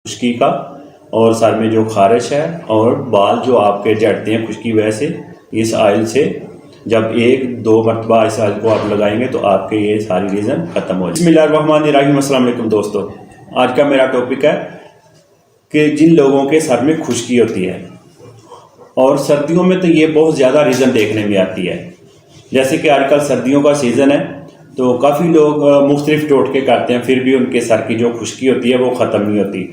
खुश्की का और सर में जो खारिश है और बाल जो आपके झड़ते हैं खुश्की वजह से, इस ऑयल से जब 1-2 मरतबा इस ऑयल को आप लगाएंगे तो आपके ये सारी रीज़न ख़त्म हो जाए। बिस्मिल्लाहिर्रहमानिर्रहीम, अस्सलाम वालेकुम दोस्तों। आज का मेरा टॉपिक है कि जिन लोगों के सर में खुश्की होती है और सर्दियों में तो ये बहुत ज़्यादा रीज़न देखने में आती है। जैसे कि आजकल सर्दियों का सीज़न है तो काफ़ी लोग मुख्तलिफ टोटके करते हैं, फिर भी उनके सर की जो खुश्की होती है वो ख़त्म नहीं होती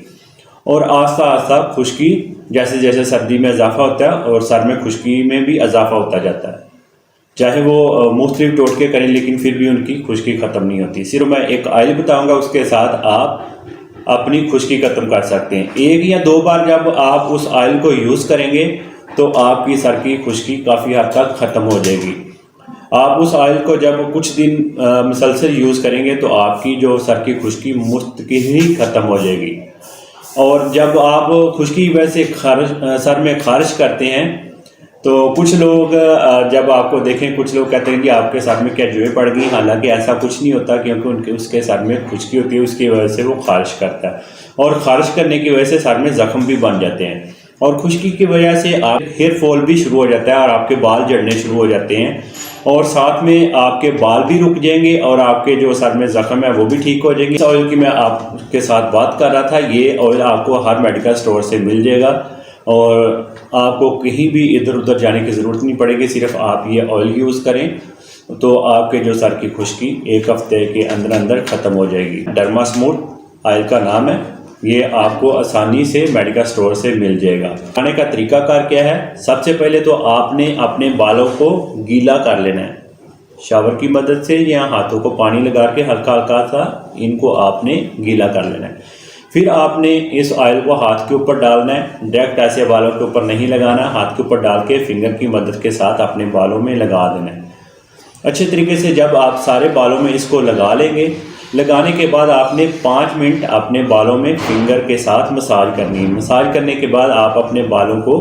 और आस्ता आस्ता खुश्की जैसे जैसे सर्दी में इजाफा होता है और सर में खुश्की में भी इजाफा होता जाता है। चाहे वो मुख्तलिफ टोटके करें लेकिन फिर भी उनकी खुश्की ख़त्म नहीं होती। सिर्फ मैं एक ऑयल बताऊंगा, उसके साथ आप अपनी खुश्की ख़त्म कर सकते हैं। 1 या 2 बार जब आप उस ऑयल को यूज़ करेंगे तो आपकी सर की खुश्की काफ़ी हद तक ख़त्म हो जाएगी। आप उस ऑयल को जब कुछ दिन मुसलसल यूज़ करेंगे तो आपकी जो सर की खुश्की मुस्तकिल ही ख़त्म हो जाएगी। और जब आप खुश्की वैसे सर में खारिश करते हैं तो कुछ लोग जब आपको देखें, कुछ लोग कहते हैं कि आपके सर में क्या जुएँ पड़ गई। हालांकि ऐसा कुछ नहीं होता, क्योंकि उसके सर में खुश्की होती है, उसकी वजह से वो खारिश करता है और खारिश करने की वजह से सर में ज़ख्म भी बन जाते हैं और खुश्की की वजह से आप हेयर फॉल भी शुरू हो जाता है और आपके बाल झड़ने शुरू हो जाते हैं और साथ में आपके बाल भी रुक जाएंगे और आपके जो सर में ज़ख्म है वो भी ठीक हो जाएंगे। इस ऑयल की मैं आपके साथ बात कर रहा था, ये ऑयल आपको हर मेडिकल स्टोर से मिल जाएगा और आपको कहीं भी इधर उधर जाने की ज़रूरत नहीं पड़ेगी। सिर्फ आप ये ऑयल यूज़ करें तो आपके जो सर की खुश्की 1 हफ्ते के अंदर अंदर ख़त्म हो जाएगी। डर्मास्मूथ ऑयल का नाम है, ये आपको आसानी से मेडिकल स्टोर से मिल जाएगा। खाने का तरीकाकार क्या है? सबसे पहले तो आपने अपने बालों को गीला कर लेना है शावर की मदद से या हाथों को पानी लगा के हल्का हल्का सा इनको आपने गीला कर लेना है। फिर आपने इस ऑयल को हाथ के ऊपर डालना है, डायरेक्ट ऐसे बालों के ऊपर नहीं लगाना है, हाथ के ऊपर डाल के फिंगर की मदद के साथ अपने बालों में लगा देना है अच्छे तरीके से। जब आप सारे बालों में इसको लगा लेंगे, लगाने के बाद आपने 5 मिनट अपने बालों में फिंगर के साथ मसाज करनी है। मसाज करने के बाद आप अपने बालों को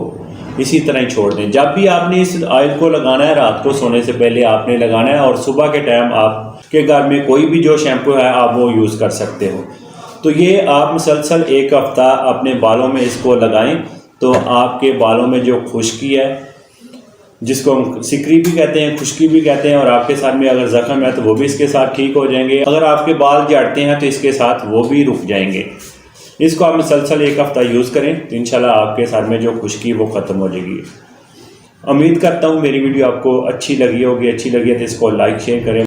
इसी तरह ही छोड़ दें। जब भी आपने इस ऑयल को लगाना है, रात को सोने से पहले आपने लगाना है और सुबह के टाइम आपके घर में कोई भी जो शैम्पू है आप वो यूज़ कर सकते हो। तो ये आप मुसलसल 1 हफ्ता अपने बालों में इसको लगाएं तो आपके बालों में जो खुश्की है, जिसको हम सिकरी भी कहते हैं, खुश्की भी कहते हैं, और आपके सर में अगर ज़ख्म है तो वो भी इसके साथ ठीक हो जाएंगे। अगर आपके बाल झड़ते हैं तो इसके साथ वो भी रुक जाएंगे। इसको आप मुसलसल 1 हफ्ता यूज़ करें तो इंशाल्लाह आपके सर में जो खुश्की वो ख़त्म हो जाएगी। उम्मीद करता हूँ मेरी वीडियो आपको अच्छी लगी होगी। अच्छी लगी है तो इसको लाइक शेयर करें।